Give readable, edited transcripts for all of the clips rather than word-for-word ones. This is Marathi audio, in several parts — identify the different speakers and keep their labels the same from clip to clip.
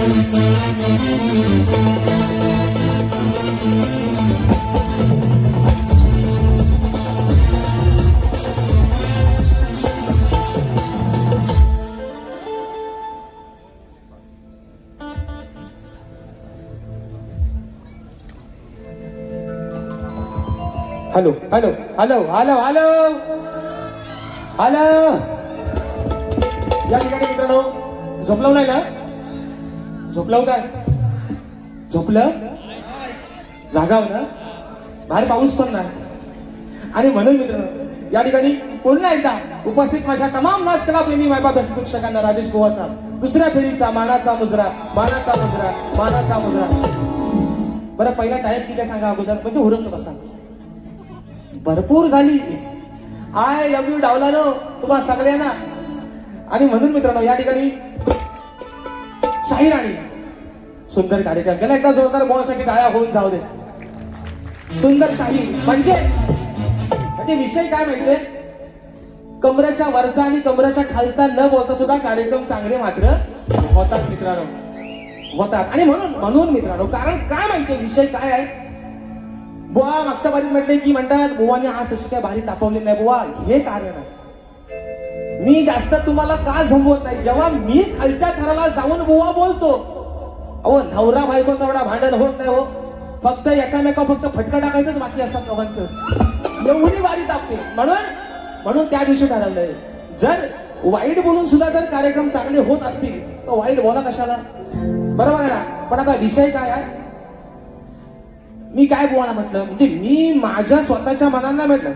Speaker 1: Hello hello hello hello hello hello या ठिकाणी मित्रांनो झोपलं नाही ना? झोपलं काय? झोपलं? जागाव ना? बाहेर पाऊस पण नाही. आणि म्हणून मित्रांनो या ठिकाणी पुन्हा एकदा उपस्थित माझ्या तमाम नाच कला प्रेमी मायबाप प्रेक्षकांना राजेश बुवाचा दुसऱ्या फेरीचा मानाचा मुजरा मानाचा मुजरा मानाचा मुजरा. बरं पहिला टाईप किती सांगा अगोदर म्हणजे हुरकतो कसा भरपूर झाली. आय लव्ह यू डावलानो तुम्हा सगळ्यांना. आणि म्हणून मित्रांनो या ठिकाणी शाहीर आणि सुंदर कार्यक्रम गेला एकदा जोरदार बोलण्यासाठी टाळ्या होऊन जाऊ दे. सुंदर शाहीर म्हणजे विषय काय माहितीये कमरेच्या वरचा आणि कमरेच्या खालचा न बोलता सुद्धा कार्यक्रम चांगले मात्र होतात मित्रांनो होतात. आणि म्हणून मित्रांनो कारण काय माहितीये विषय काय आहे. बुवा मागच्या बारीत म्हटले की म्हणतात बुवाने आज तशी काय भारी तापवली नाही बुवा हे कारण आहे. मी जास्त तुम्हाला का झंबवत नाही जेव्हा मी खालच्या थराला जाऊन बुवा बोलतो अहो नवरा बायकोचा एवढा भांडण होत नाही हो. फक्त एकामेका फक्त फटका टाकायचंच बाकी असतात दोघांचं एवढी भारी तापते. म्हणून त्या दिवशी ठरवलंय जर वाईट बोलून सुद्धा जर कार्यक्रम चांगले होत असतील तर वाईट बोला कशाला बरोबर आहे ना. पण आता विषय काय आहे मी काय बुवाना म्हटलं म्हणजे मी माझ्या स्वतःच्या मनाला म्हटलं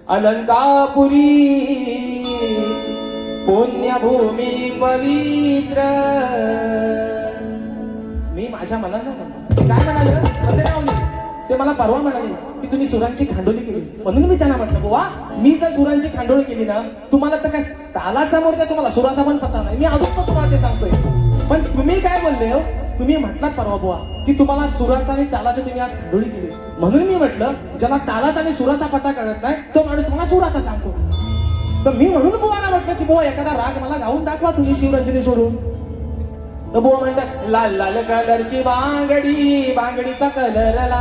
Speaker 1: अलंकापुरी पुण्यभूमी पवित्र मी माझ्या मनाला म्हणतो काय म्हणाले ते मला परवा म्हणाले की तुम्ही सुरांची खांडोली केली. म्हणून मी त्यांना म्हटलं बुवा मी जर सुरांची खांडोळी केली ना तुम्हाला तर काय तालाचा मोर त्या तुम्हाला सुराचा पण पता नाही. मी अजून पण तुम्हाला ते सांगतोय. पण तुम्ही काय बोलले हो तुम्ही म्हटलात परवा बुवा की तुम्हाला सुराचा आणि तालाची तुम्ही आज खांडोळी केली. म्हणून मी म्हटलं ज्याला तालाचा आणि सुराचा पता कळत नाही तो माणूस मला सुराचा सांगतो. तर मी म्हणून बुवाला म्हटलं की बुवा एखादा राग मला गाऊन दाखवा तुम्ही शिवरंजनी सोडून. तर बुवा म्हणतात लाल लाल कलरची बांगडी बांगडीचा कलर लाल.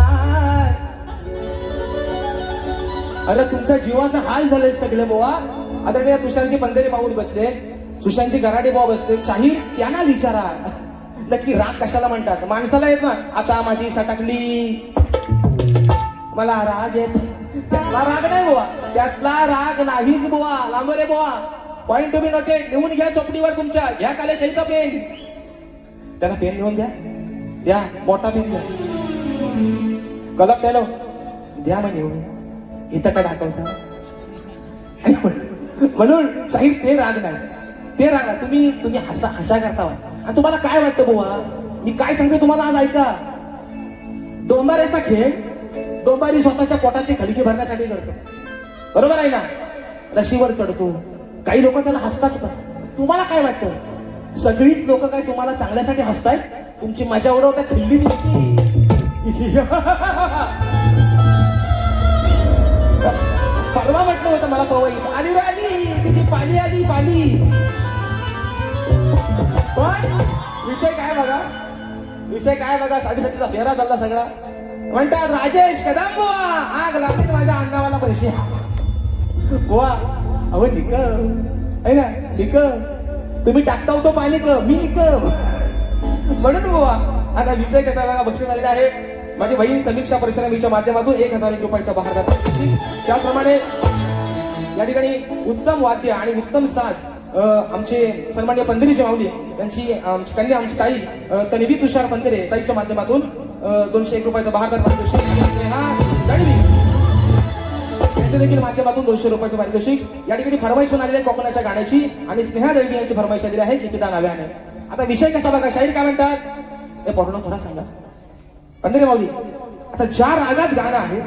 Speaker 1: अरे तुमच्या जीवाचा हाल झाले सगळे बुवा. आता मी तुषारची पंधरे पाहून बसले सुशांतची गराडे बुवा बसते शाहीर त्यांना विचारा नक्की राग कशाला म्हणतात. माणसाला येत ना आता माझी सटकली मला राग येत त्यातला राग नाही बुवा त्यातला राग नाहीच बुवा. लांब रे बुवा पॉइंट टू बी नोटेड. लिहून घ्या चोपडीवर तुमच्या घ्या कालेशाहीचा पेन त्याला पेन लिहून द्या मोठा पेन द्या कलम टेलो द्या म्हणे इथं काय दाखवता. म्हणून शाहीर ते राग नाही ते राग तुम्ही हसा करता आणि तुम्हाला काय वाटतं बुवा मी काय सांगतो तुम्हाला आज ऐका. डोंबाऱ्याचा खेळ डोंबारी स्वतःच्या पोटाची खडकी भरण्यासाठी करतो बरोबर आहे ना. रशीवर चढतो काही लोक त्याला हसतात का. तुम्हाला काय वाटतं सगळीच लोक काय तुम्हाला चांगल्यासाठी हसतायत तुमची मजा उडवतात खिल्ली तुमची. परवा म्हटलं होतं मला पवई आली रे आली तुझी पाली आली पाली. पण विषय काय बघा 7:30चा फेरा झाला सगळा. म्हणतात राजेश कदम बुवा आग लागली माझ्या अन्नावाला पैसे बुवा अहो निक आहे ना निक तुम्ही टाकता होतो पाणी क मी निक म्हणून बुवा. आता विषय कसा बघा बक्षीस आलेला आहे माझी बहीण समीक्षा परिश्रमीच्या माध्यमातून 1001 रुपयाचा बहार जातात. त्याचप्रमाणे या ठिकाणी उत्तम वाद्य आणि उत्तम साज आमचे सन्माननीय पंधरीचे माऊली यांची कन्या आमची ताई तन्वी तुषार पंधरे ताईच्या माध्यमातून 201 रुपयाचा बहारदार पारितोषिक यांच्या देखील माध्यमातून 200 रुपयाचं पारितोषिक. या ठिकाणी फरमाईश पण आलेली आहे कोकणाच्या गाण्याची आणि स्नेहा दळवी यांची फरमाईश आलेली आहे निकिता नाव्याने. आता विषय कसा बघा शाहीर काय म्हणतात हे पूर्ण खरं सांगा पंधरे माऊली. आता ज्या रागात गाणं आहे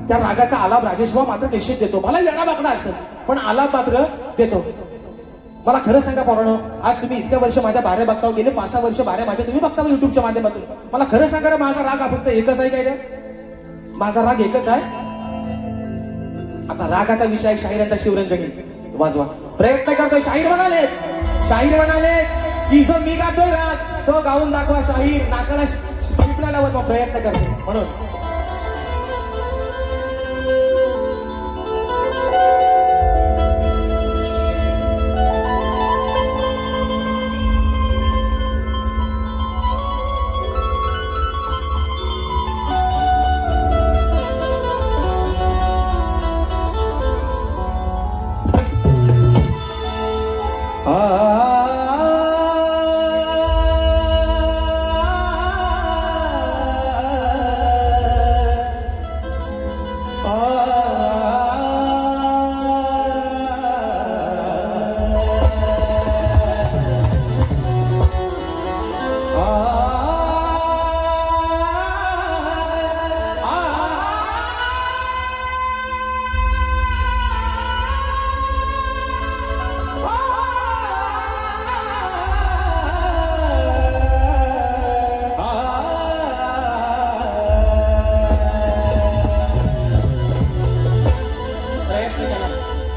Speaker 1: त्या रागाचा आलाप राजेश भाऊ मात्र निश्चित देतो. मला येणा बाकडा असेल पण आलाप मात्र देतो. मला खरं सांगा पोरांनो आज तुम्ही इतक्या वर्ष माझ्या बाऱ्या बघता गेले 5-6 वर्ष बाऱ्या माझ्या तुम्ही बघता युट्यूबच्या माध्यमातून. मला खरं सांगा रे माझा राग फक्त एकच आहे काय रे माझा राग एकच आहे. आता रागाचा विषय शाहिरांचा शिवरंजनी वाजवा प्रयत्न करतोय शाहीर म्हणाले शाहीर म्हणाले की जो मी गातोय राग तो गाऊन दाखवा शाहीर. नाकाला शिपला लावत मग प्रयत्न करते म्हणून.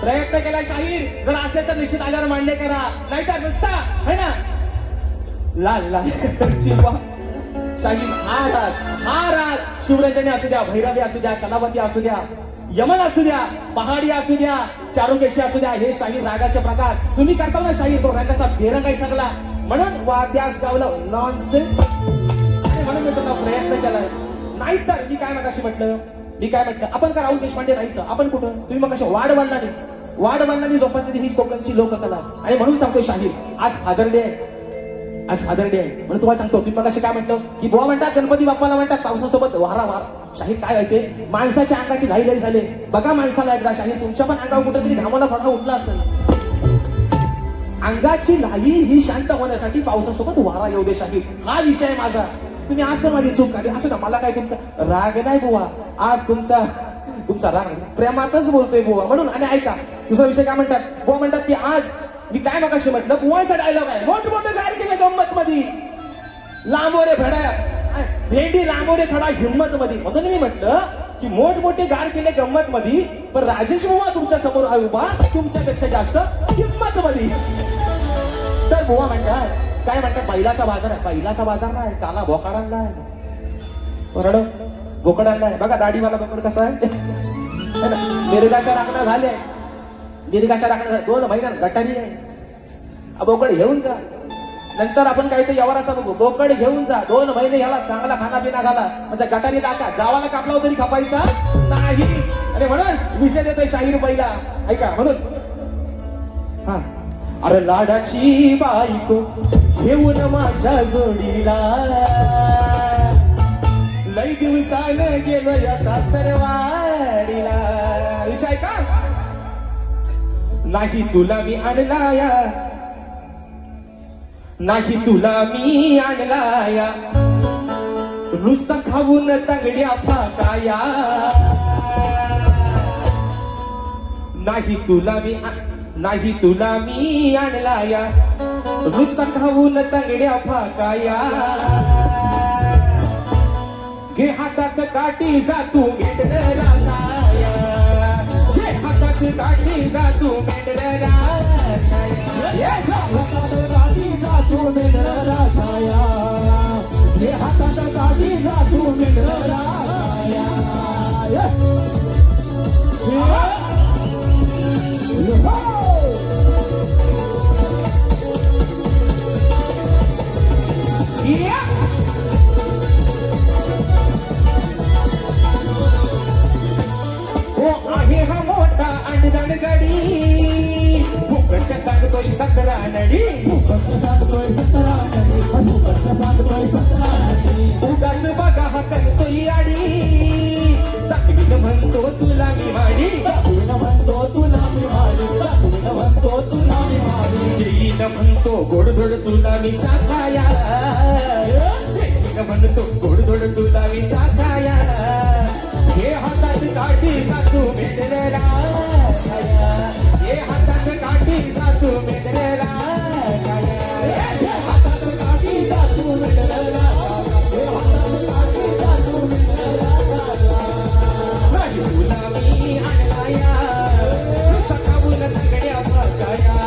Speaker 1: प्रयत्न केला शाहीर. जर असेल तर निश्चित आल्यावर मांडणे करा, नाहीतर नुसता है ना लाल लाल चिरवा. शाहीर हा राग शिवरंजनी असू द्या, भैरवी असू द्या, कलावती असू द्या, यमन असू द्या, पहाडी असू द्या, चारुकेशी असू द्या, हे शाहीर रागाचे प्रकार तुम्ही करता ना. शाहीर तो रंगाचा बेरंग आहे सगळा, म्हणून वाद्यास गावलं नॉनसेन्स. म्हणून मी तुला प्रयत्न केलाय. नाहीतर मी काय मगाशी म्हटलं आपण का राहुल देशपांडे राहायचं. आपण कुठं, तुम्ही मग कशा वाढ बांधणारी जोपासलेली ही कोकणची लोककला. आणि म्हणून सांगतोय शाहीर आज फादर डे आहे. म्हणून तुम्हाला सांगतो. तुम्ही मग कसे काय म्हटलं की बुवा म्हणतात गणपती बाप्पाला म्हणतात पावसासोबत वारा. शाहीर काय होते, माणसाच्या अंगाची घाई झाले. बघा माणसाला एकदा शाहीर तुमच्या पण अंगावर कुठेतरी घामाला फडा उठला असेल. अंगाची घाई ही शांत होण्यासाठी पावसासोबत वारा येऊ दे शाहीर. हा विषय आहे माझा. तुम्ही आज पण माझी चूक काढली असं ना. मला काय तुमचा राग नाही बुवा, आज तुमचा राग प्रेमातच बोलतोय बुवा म्हणून. आणि ऐका दुसरा विषय काय म्हणतात, बुवा म्हणतात की आज मी काय मग अशी म्हटलं बुवाचा डायलॉग आहे. मोठमोठे गार केले गंमत मध्ये, लांबोरे भड्या भेंडी लांबोरे खडा हिंमत मध्ये. म्हणून मी म्हटलं की मोठमोठे गार केले गंमत मध्ये, पण राजेश बुवा तुमच्या समोर उभा तुमच्यापेक्षा जास्त हिंमत मध्ये. तर बुवा म्हणतात काय म्हणतात, बैलाचा बाजार आहे. बैलाचा बाजार नाही, काला बोकड आणलाय. बोकड आणलाय. बघा दाढीवाला बोकड कसा आहे. मिरगाच्या राखण्या झाल्या, 2 महिन्यात गटारी आहे. बोकड घेऊन जा. नंतर आपण काय ते व्यवहाराचा बघू. बोकड घेऊन जा, 2 महिने ह्याला चांगला खानापिना घाला, म्हणजे गटारी टाका. गावाला कापला तरी खपायचा नाही. आणि म्हणून विषय देतोय शाहीर पहिला. ऐका म्हणून हा. अरे लाडाची बायको घेऊन माझ्या जोडीला, लई दिवसानं गेलो या सासरवाडीला. विषय का नाही तुला मी आणलाया, नाही तुला मी आणलाया, नुसता खाऊन तांगड्या फाकाया. नाही तुला मी आणलाया, नुसता खाऊन तांगड्या फाकाया. घे हातात काठी जा तू मेंढर राखाया, घे हातात काठी जा तू मेंढर राखाया, हातात काठी जा तू मेंढर राखाया, घे हातात काठी जा तू मेंढर राखाया. आहे हा मोठा अडचण गडी, फुकट सांगतोय 17 नडी, उगाच बघा हा करतोय आडी, दाखवीन म्हणतो तुला मी माडी, येईन म्हणतो गोडधोड तुला मी चाखाया, येईन म्हणतो गोडधोड तुला मी चाखाया. हे हातात काठी जातू मेंढरा, हे हातात काठी जातू मेंढरा, हे हातात काठी जातू मेंढरा, हे हातात काठी जातू मेंढरा. नाही तुला मी आणलाया, सकाळून सगळ्या फाकाया,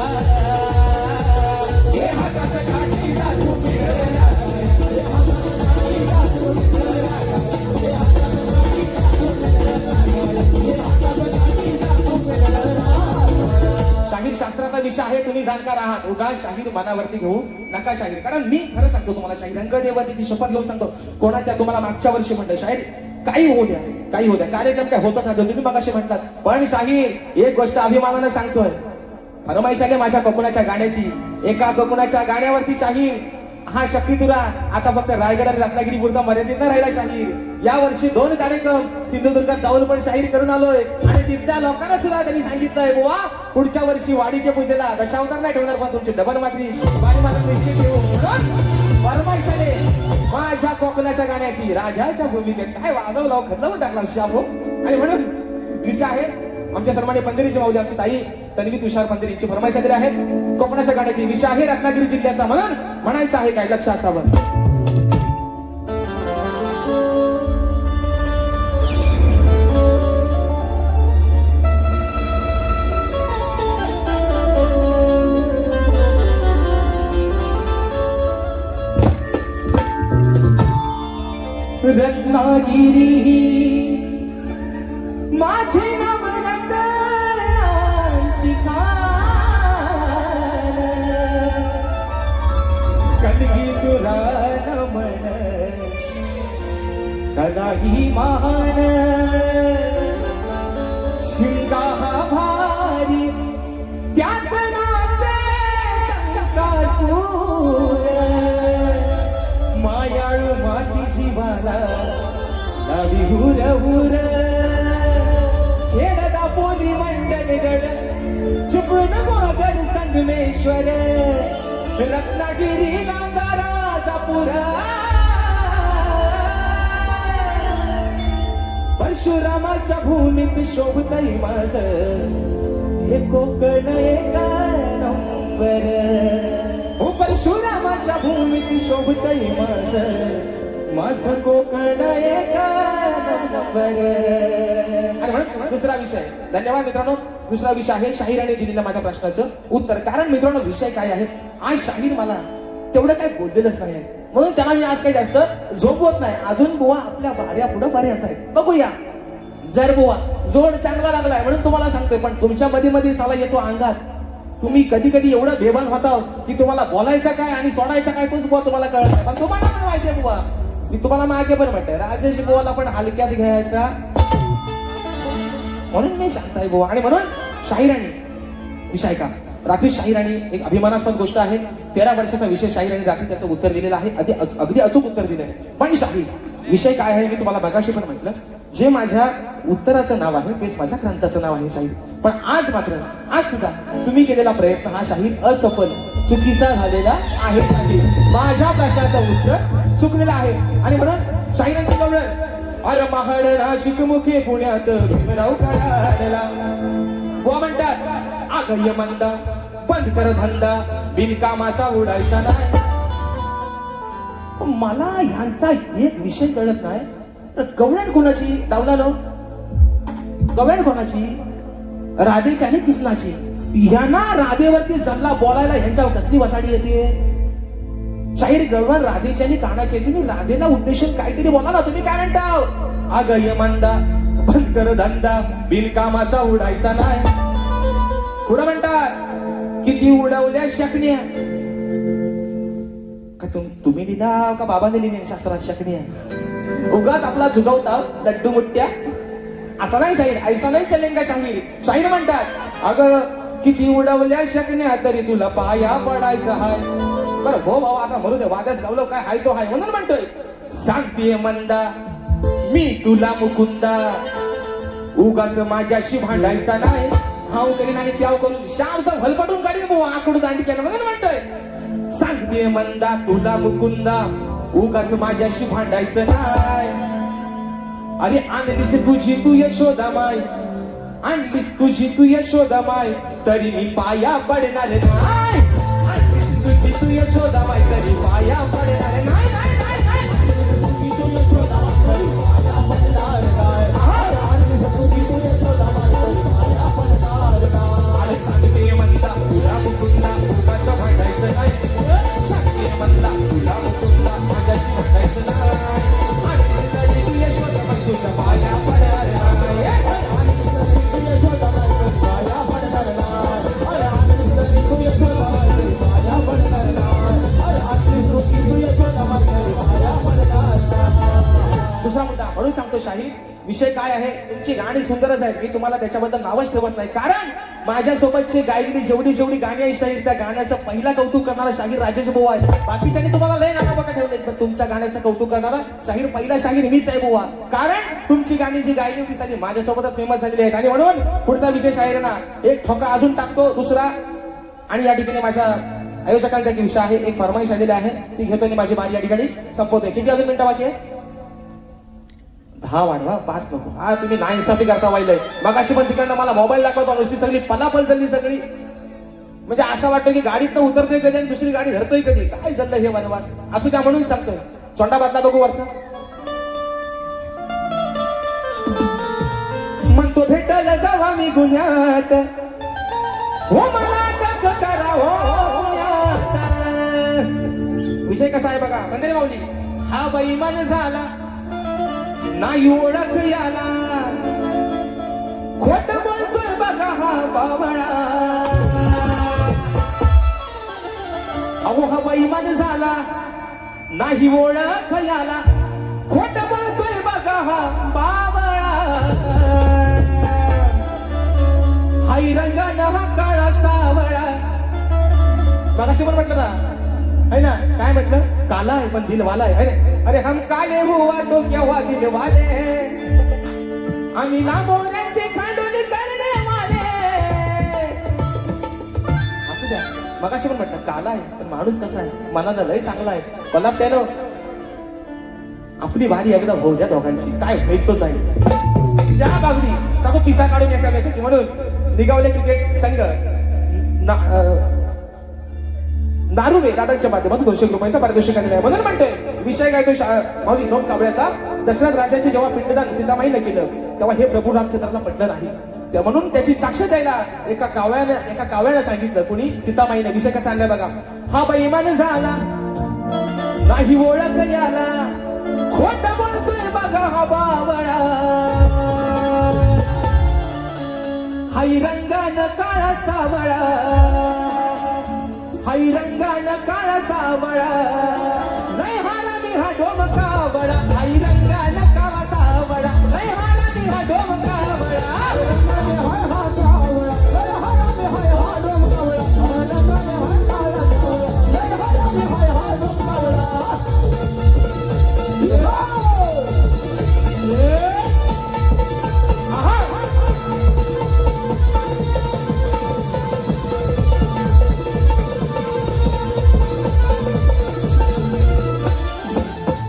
Speaker 1: म्हणतात उगा शाहीर मनावरती घेऊ नका शाहीर. कारण मी खरं सांगतो तुम्हाला शाहीर रंगदेवतेची शपथ घेऊन सांगतो. कोणाच्या तुम्हाला मागच्या वर्षी म्हणलं शाहीर काही होऊ द्या, काही होऊ द्या, कार्यक्रम काय होतच राहतो. तुम्ही मगाशी म्हटलात पण शाहीर एक गोष्ट अभिमानानं सांगतोय. फरमाईश आली माझ्या कोकणाच्या गाण्याची. एका कोकणाच्या गाण्यावरती शाहीर हा शक्ती तुरा आता फक्त रायगड आणि रत्नागिरी पुरता मर्यादित न राहिला शाहीर. या वर्षी 2 कार्यक्रम सिंधुदुर्गात जाऊन पण शाहीर करून आलोय आणि तिथल्या लोकांना सुद्धा त्यांनी सांगितलंय बुवा पुढच्या वर्षी वाडीच्या पूजेला दशावतार नाही ठेवणार पण तुमची डबल मात्री वाणी मला निश्चित ठेवू म्हणून फरमाईश आले माझ्या कोकणाच्या गाण्याची. राजाच्या भूमिकेत काय वाजवला खतम टाकला शाबो. आणि म्हणून विषय आहे आमच्या सर्वांनी पंधरीची माऊली आमची ताई तन्वी तुषार पंधरी यांची फरमाईश आलेली आहे. कोकणाच्या गाण्याची विषय आहे रत्नागिरी जिल्ह्याचा म्हणून म्हणायचं आहे काय लक्ष असावं. रत्नागिरी माझे नाव रत्नाची खान कलगी तुला नमन कलाही महान शिंगा भारी त्यात नाचे संकासूर मायाळू माती जीवाला नवी हुर हुर खेळदा पोली मंडल गड चुकून मोगर संगमेश्वर रत्नागिरी नाचा पुरा परशुरामाच्या भूमीत शोभतई माझ हे कोकण एका नंबर. हो परशुरामाच्या भूमीत शोभतई माझ कोकण एका नंबर. आणि म्हणून दुसरा विषय धन्यवाद मित्रांनो. दुसरा विषय आहे शाहिराने दिलेल्या माझ्या प्रश्नाचं उत्तर. कारण मित्रांनो विषय काय आहे आज शाहीर मला तेवढं काय बोललेलंच नाही आहे म्हणून त्याला मी आज काही जास्त झोपवत नाही. अजून बुवा आपल्या बाऱ्या पुढं बऱ्याच आहेत बघूया. जर बुवा जोड चांगला लागलाय म्हणून तुम्हाला सांगतोय पण तुमच्या मध्ये चाला येतो अंगात. तुम्ही कधी कधी एवढं बेभान होता की तुम्हाला बोलायचं काय आणि सोडायचं काय तोच बुवा तुम्हाला कळत नाही. पण तुम्हाला पण माहितीये बुवा मी तुम्हाला मागे पण म्हणतोय राजेश बुवाला पण हलक्यात घ्यायचा म्हणून मी शांत आहे बुवा. आणि म्हणून शाहिराणी विषय का रात्री शाहिराणी एक अभिमानास्पद गोष्ट आहे. 13 वर्षाचा विषय शाहिराणी रात्री त्याचं उत्तर दिलेलं आहे. अगदी अचूक उत्तर दिलंय. पण शाहीर विषय काय आहे मी तुम्हाला मगाशी पण म्हटलं जे माझ्या उत्तराचं नाव आहे तेच माझ्या ग्रंथाचं नाव आहे शाहीर. पण आज मात्र आज सुद्धा तुम्ही केलेला प्रयत्न हा शाहीर असफल चुकीचा झालेला आहे. शाहीर माझ्या प्रश्नाचं उत्तर चुकलेलं आहे. आणि म्हणून शाहिरांची गवळण अरे महाड नाशिक मुखे पुण्यात भीमराव काढला बुवा म्हणतात आगय मंदा बंद कर धंदा बिनकामाचा उडायचा नाही. मला ह्यांचा एक विषय कळत नाही. गवळण कोणाची डावला नो गवळण कोणाची राधेची आणि कृष्णाची. ह्यांना राधेवरती जल्ला बोलायला ह्यांच्यावर कसली वसाडी येते. शाहीर गवळण राधेची आणि कानाची येते. तुम्ही राधेला उद्देशून काहीतरी बोला ना. तुम्ही काय म्हणता आगय मंदा बंद कर धंदा बिनकामाचा उडायचा नाही. पुढं म्हणतात किती उडवल्या शकण्या का तुम्ही लिहिला का बाबाने लिहिल्या शास्त्रात शकण्या. उगाच आपला जुगवता लड्डू मुट्ट्या असा नाही शाहीर. ऐसा नाही चलेंगा शाहीर. शाहीर म्हणतात अगं किती उडवल्या शकण्या तरी तुला पाया पडायचं हाय. बरं हो भाऊ आता म्हणू दे वादच लावलं काय हाय तो हाय म्हणून म्हणतोय सांगतेय मंदा मी तुला मुकुंदा उगाच माझ्याशी भांडायचा नाही. हाव करीन आणि त्याव करून शामचा भलपटून काढीन बुवा आकडू दांडी केलं म्हणून म्हणतोय सांगते मंदा तुला मुकुंदा उगाच माझ्याशी भांडायचं नाही. अरे आणलीस तुझी तू यशोदा माय आणलीस तुझी तू यशोदा माय तरी मी पाया पडणार नाही. आणलीस तुझी तू यशोदा माय तरी पाया पडणार नाही. सांगते म्हणता तुला मुकुंदा उगाच भांडायचं नाही. सांगते म्हणता तुला मुकुंदा माझ्याशी भांडायचं नाही. तू यशोदा मग तुझ्या पाया पडणार नाही. म्हणून सांगतो शाहीर, विषय काय आहे, तुमची गाणी सुंदरच आहेत, मी तुम्हाला त्याच्याबद्दल नावच ठेवत नाही, कारण माझ्यासोबतची गायलेली जेवढी गाणी आहे शाहीर, त्या गाण्याचं पहिला कौतुक करणारा शाहीर राजेश बुवा आहे. बाकीच्यांनी तुम्हाला लय नाका बका ठेवलेत, पण तुमच्या गाण्याचं कौतुक करणारा शाहीर, पहिला शाहीर मीच आहे बुवा, कारण तुमची गाणी जी गायली होती सारी माझ्यासोबतच फेमस झालेली आहेत. आणि म्हणून पुढचा विषय शाहीर ना एक ठोका अजून टाकतो दुसरा, आणि या ठिकाणी माझ्या आयोजकांचा एक विषय आहे, एक फरमाईश आलेली आहे, ती घेतो आणि माझी बारी या ठिकाणी संपवते. किती अजून मिनिटं बाकी आहे? 10 वाढवा, 5 नको. हा तुम्ही नाइन्साफी करता वाहिलंय. मग अशी पण तिकडनं मला मोबाईल दाखवतो, नुसती सगळी पलापल चालली सगळी, म्हणजे असं वाटतं की गाडीत उतरतोय कधी आणि दुसरी गाडी धरतोय कधी, काय चाललं हे वनवास. असू द्या, म्हणून सांगतोय. चोंडा बातला बघू वरचा. म्हणतो भेटल जावा मी गुन्ह्यात, हो मला टक करा हो पुण्यात. विषय कसा आहे बघा, मंदिर माऊली, हा बैमान झाला नाही ओळख याला, खोट बोलतोय बघा हा बावळा. अहो हा बैमान झाला नाही ओळख याला, खोट बोलतोय बघा हा बावळा. हाई रंगानं हा काळा सावळा. मगाशी पण म्हटलं ना, है ना, काय म्हटलं, काला आहे पण दिलवाला आहे ना. अरे हम काले हुआ तो क्या हुआ दिलवाले, आम्ही नामोऱ्याचे खांडून करणे वाले. असं द्या, मगाशी पण म्हटलं काला आहे पण माणूस कसा आहे, मनानं लय चांगला आहे. कोल्हाप त्यानं आपली वारी एकदा होऊ द्या दोघांची, काय होईल तो जाईल. ज्या बागडी टाको पिसा काढून एकामेकाची. म्हणून निघावले क्रिकेट संघ नारुवे दादांच्या माध्यमातून 200 रुपयाचा पारितोषिक आलेला आहे. म्हणून म्हणतोय विषय काय तो माऊली नोट कावळ्याचा. दशरथ राजाचे जेव्हा पिंडदान सीतामाईनं केलं तेव्हा हे प्रभू रामचंद्राला पटलं नाही, त्या म्हणून त्याची साक्ष द्यायला एका कावळ्यानं सांगितलं. कुणी? सीतामाईने. विषय कसा आणलाय बघा. हा बैमान झाला नाही ओळख याला, खोट बोलतोय बघा हा बावळा. हाई रंगानं काळा सावळा, हाई रंगानं काळा सावळा. लय हारा मी हा डोम कावळा, हाई रंगानं काळा सावळा. लय हारा मी हा डोम कावळा.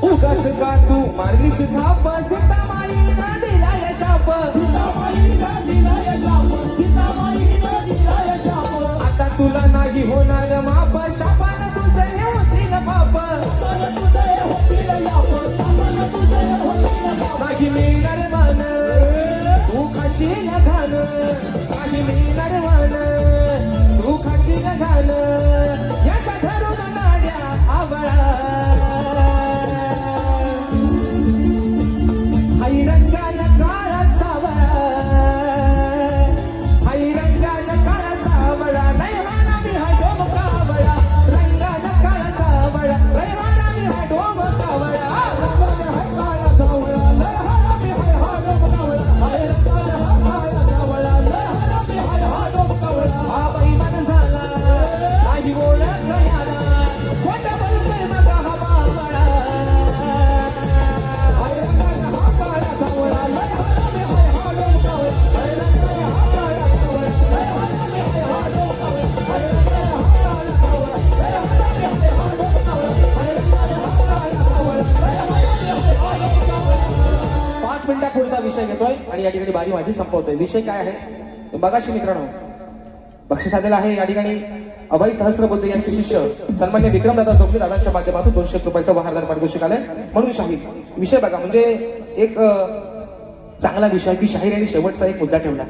Speaker 1: उगाच का तू मारलीस थाप, सीतामाईनं दिला यशाप, सीतामाईनं दिला यशाप, सीतामाईनं दिला यशाप. आता तुला नाही होणार माप, शापानं तुझं हे होतील पाप, शापानं तुझं हे होतील याप, शापानं तुझं हे होतील पाप. नाही मिळणार मान तू खाशील घाल, नाही मिळणार मान तू खाशील घाल. याचा धरून नाड्या आवळा. हाई रंगानं काळा सावळा, हाई रंगानं काळा सावळा. लय हारा मी हा डोम कावळा, रंगानं काळा सावळा. लय हारा मी हा डोम कावळा, रंगानं हा काळा सावळा. लय हारा मी हा डोम कावळा, हाय रंगानं हा काळा सावळा. लय हारा मी हा डोम कावळा. हा बैमान झाला नाही ओळख याला, खोट बोलतोय बघा हा बावळा. पुढचा विषय घेतोय आणि या ठिकाणी बारी माझी संपवतोय. विषय काय आहे बघाशी मित्रांनो, बक्षीस आलेला आहे या ठिकाणी अभय सहस्त्रबुद्धे यांचे शिष्य सन्मान्य विक्रमदादा जोगले दादांच्या माध्यमातून 200 रुपयाचं बहारदार पारितोषिक आलंय. म्हणून शाहीर विषय बघा, म्हणजे एक चांगला विषय की शाहीर यांनी शेवटचा एक मुद्दा ठेवला.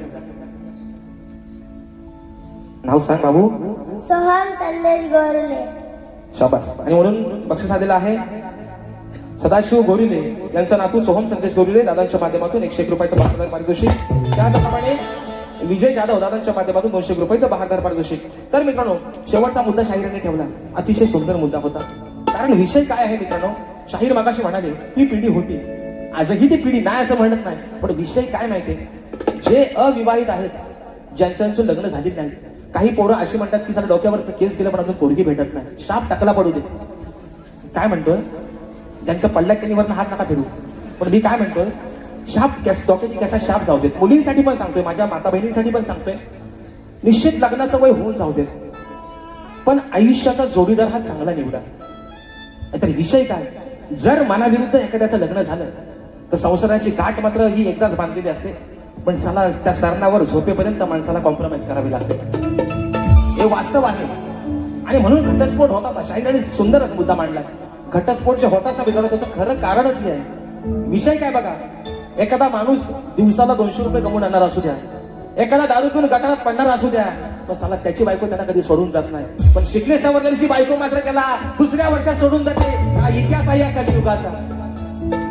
Speaker 1: नाव सांग बाबू.
Speaker 2: सोहम संदेश गोरले.
Speaker 1: शाबास. आणि म्हणून बक्षीस आलेला आहे सदाशिव गोरिले यांचा नातू सोहम संदेश गोरिले दादांच्या माध्यमातून 101 रुपयाचं बहारदार पारितोषिक. त्याचप्रमाणे विजय जाधव दादांच्या माध्यमातून 200 रुपयाचं बहारदार पारितोषिक. तर मित्रांनो, शेवटचा मुद्दा शाहिरांनी ठेवला, अतिशय सुंदर मुद्दा होता. कारण विषय काय आहे मित्रांनो, शाहीर मागाशी म्हणाले ती पिढी होती आजही ती पिढी नाही असं म्हणत नाही, पण विषय काय माहितीये, जे अविवाहित आहेत, ज्यांचं लग्न झाली नाही, काही पोरं अशी म्हणतात की सर डोक्यावरचं केस गेलं पण अजून पोरगी भेटत नाही, शाप टाकला पडू दे. काय म्हणतोय, ज्यांच्या पडल्यात त्यांनी वरनं हात नका फिरू, पण मी काय म्हणतोय, डोक्याची कसा शाप जाऊ देत. मुलींसाठी पण सांगतोय, माझ्या माता बहिणींसाठी पण सांगतोय, निश्चित लग्नाचं वय होऊन जाऊ देत, पण आयुष्याचा जोडीदार हा चांगला निवडा. तर विषय काय, जर मनाविरुद्ध एखाद्याचं लग्न झालं तर संसाराची गाठ मात्र ही एकदाच बांधलेली असते, पण साला त्या सरणावर झोपेपर्यंत माणसाला कॉम्प्रोमाइज करावी लागते. हे वास्तव आहे. आणि म्हणून घटस्फोट होतात. शाहीराने सुंदरच मुद्दा मांडला. घटस्फोट जे होतात ना बिघडलं, त्याचं खरं कारणच हे आहे. विषय काय बघा, एखादा माणूस दिवसाला 200 रुपये कमवून आणणार असू द्या, एखादा दारू पिऊन गटारात पडणार असू द्या, पण साला त्याची बायको त्याला कधी सोडून जात नाही. पण शिकले सवरलेली बायको मात्र त्याला दुसऱ्या वर्षात सोडून जाते. हा इतिहास आहे या कलियुगाचा.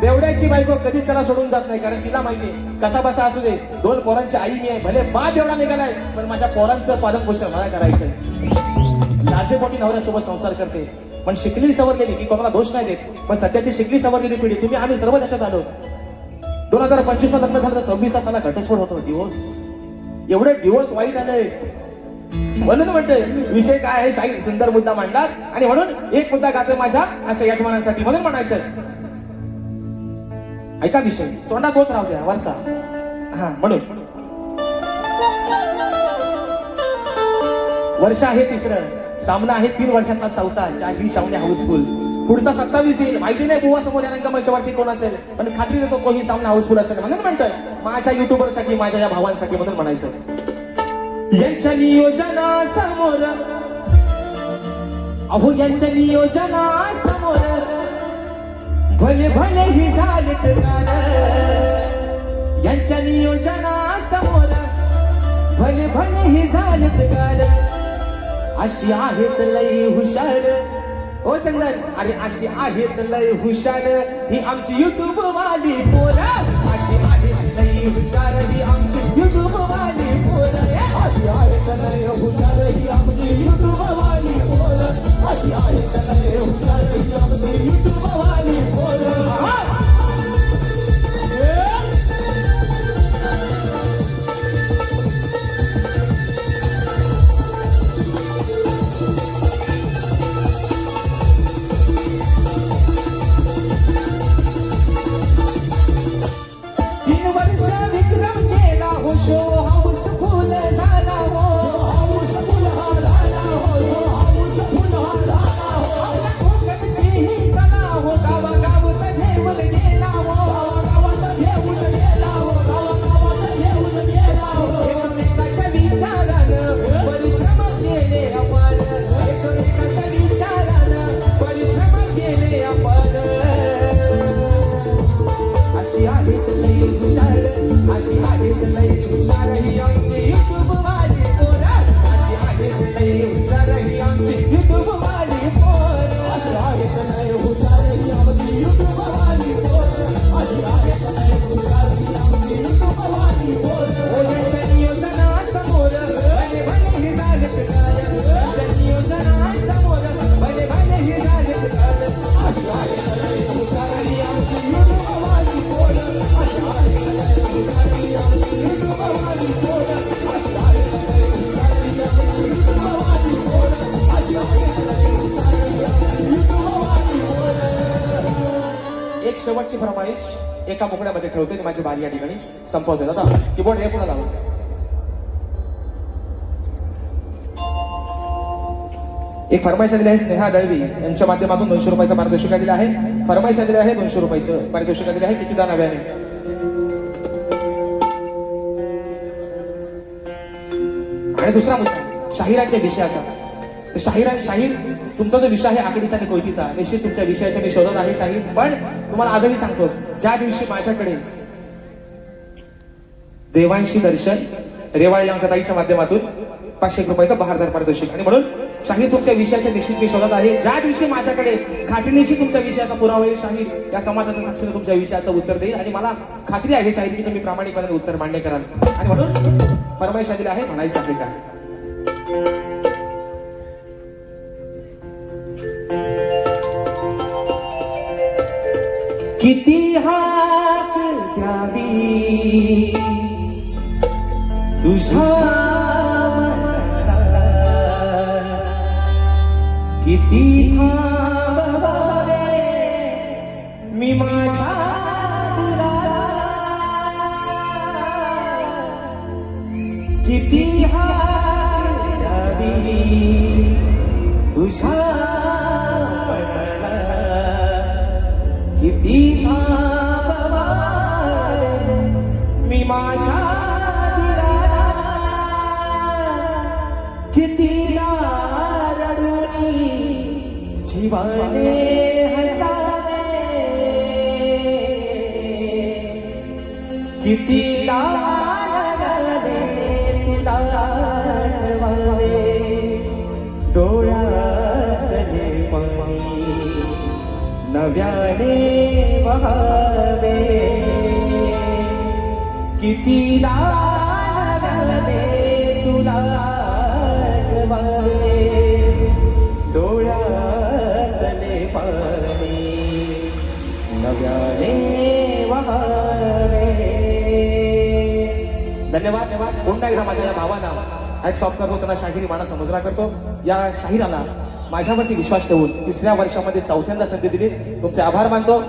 Speaker 1: बेवड्याची बायको कधीच त्याला सोडून जात नाही, कारण तिला माहितीये कसा बसा असू दे, 2 पोरांची आई मी आहे, भले बाप एवढा निघालाय, पण माझ्या पोरांचं पालन पोषण मला करायचंय. लाजेपोटी नवऱ्यासोबत संसार करते, पण शिकली सवरलेली, मी कोणाला दोष नाही देत, पण सध्याची शिकली सवरलेली पिढी, तुम्ही आम्ही सर्व त्याच्यात आलो. 2025 ला लग्न झालं तर 26 तासाला घटस्फोट होतो. डिवोर्स, एवढे डिवोर्स वाईट आलंय. म्हणून म्हणतोय विषय काय आहे, शाहीर सुंदर मुद्दा मांडला. आणि म्हणून एक मुद्दा गाते माझ्या आजच्या यजमानांसाठी, म्हणून म्हणायचं ऐका विषय, तोंडा तोच राहू द्या वरचा. हा, म्हणून वर्ष आहे 3रं, सामना आहे 3 वर्षातला 4था, चाही शावणे हाऊसफुल. पुढचा 27 येईल, माहिती नाही बुवा समोर या रंगमंचावरती कोण असेल, पण खात्री देतो कोणी सामना हाऊसफुल असेल. म्हणून म्हणतोय माझ्या युट्यूबरसाठी, माझ्या या भावांसाठी, म्हणून म्हणायचं यांच्या नियोजनासमोर, अहो यांच्या नियोजनासमोर भले भले ही झालेत गार, यांच्या नियोजनासमोर भले भले ही झालेत गार, अशी आहेत लई हुशार. ओ चंदन, अरे अशी आहेत लई हुशार ही आमची युट्यूब वाली पोरं, अशी आहेत लई हुशार ही आमची युट्यूब वाली पोरं, अशी आहेत लई हुशार ही आमची युट्यूब वाली पोरं, अशी आहेत लई हुशार ही आमची युट्यूब वाली पोरं. शो हाऊसफुल झाला हो, हाऊसफुल झाला हो, हाऊसफुल झाला हो. कोकणची ही कला हो, गावागावात घेऊन गेला हो, गावागावात घेऊन गेला हो, गावागावात घेऊन गेला हो. एकमेकाच्या विचारानं परिश्रम केले आपण, एकमेकाच्या विचारानं परिश्रम केले आपण. अशी आहेत लई हुशार, अशी आहेत लई हुशार ही आमची युट्यूब वाली पोरं, अशी आहेत लई हुशार ही आमची युट्यूब वाली पोरं, अशी आहेत लई हुशार ही आमची युट्यूब वाली पोरं, अशी आहेत लई हुशार ही आमची युट्यूब वाली पोरं. यांच्या नियोजनासमोर भले भले ही झालेत गार, यांच्या नियोजनासमोर भले भले ही झालेत गार, अशी आहेत लई हुशार ही आमची युट्यूब वाली पोरं, अशी आहेत लई हुशार ही आमची युट्यूब वाली पोरं, अशी आहेत लई हुशार ही आमची युट्यूब वाली पोरं, अशी आहेत लई हुशार ही आमची युट्यूब वाली पोरं. एक शेवटची फरमाईश एका मुकड्यामध्ये ठेवते आणि माझी बारी या ठिकाणी संपवते. दादा कीबोर्ड हे पुन्हा लावून. एक फरमाईश दिली आहे स्नेहा दळवी यांच्या माध्यमातून 200 रुपयाचं पारितोषिक दिलं आहे. फरमाईश दिली आहे 200 रुपयाचं पारितोषिक दिलं आहे. कितीदा नव्याने. आणि दुसरा मुद्दा शाहिरांच्या विषयाचा. शाहीर तुमचा जो विषय आहे आकडीचा आणि कोयतीचा, निश्चित तुमच्या विषयाचा मी शोधत आहे शाहीर. पण तुम्हाला आजही सांगतो, ज्या दिवशी माझ्याकडे देवांशी दर्शन रेवाळे यांच्या ताईच्या माध्यमातून 500 रुपयाचं बहारदार पारितोषिक. आणि म्हणून शाहीर तुमच्या विषयाच्या निश्चित मी शोधत आहे. ज्या दिवशी माझ्याकडे खात्रीनिशी तुमच्या विषयाचा पुरावा येईल, शाहीर या समाजाच्या साक्षीने तुमच्या विषयाचं उत्तर देईल. आणि मला खात्री आहे शाहीर की तुम्ही प्रामाणिकपणे उत्तर मान्य कराल. आणि म्हणून फरमाईश दिली आहे, म्हणायचं आहे का. किती हा तुझ्या किती थांबावे मी माझ्या दिलाला, किती हार द्यावी तुझ्या मनाला, किती थांबावे मी माझ्या दिलाला, किती रडूनी जीवाने हसावे, किती लागले तुला आठवावे, डोळ्यातले पाणी नव्याने वहावे, किती लागले तुला आठवावे, डोळ्यातले पाणी नव्याने वहावे. धन्यवाद. पुन्हा एकदा माझ्या या भावांना हॅट्स ऑफ करतो, त्यांना शाहिरी मानाचा मुजरा करतो. या शाहिराला माझ्यावरती विश्वास ठेवून 3ऱ्या वर्षामध्ये 4थ्यांदा संधी दिली, तुमचे आभार मानतो.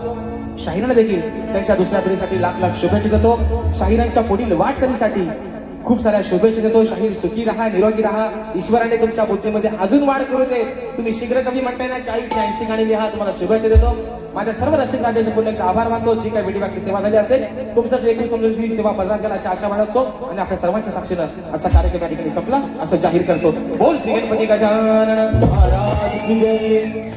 Speaker 1: शाहिराला देखील त्यांच्या 2ऱ्या पिढीसाठी लाख लाख शुभेच्छा देतो. शाहिरांच्या पुढील वाटचालीसाठी खूप साऱ्या शुभेच्छा देतो. शाहीर सुखी राहा, निरोगी राहा, ईश्वराने तुमच्या बुद्धीमध्ये अजून वाढ करू दे. तुम्ही शीघ्र कवी म्हणताय ना, 40-80 गाणी लिहा. तुम्हाला शुभेच्छा देतो. माझ्या सर्व रसिक राजाचे पुन्हा एकदा आभार मानतो. जी काही वेळी सेवा झाली असेल, तुमचं एकूण समजून ही सेवा प्रदान करा अशी आशा बाळगतो आणि आपल्या सर्वांच्या साक्षीनं असा कार्यक्रम या ठिकाणी संपला असं जाहीर करतो. बोल श्री गणपती गजानन महाराज की जय.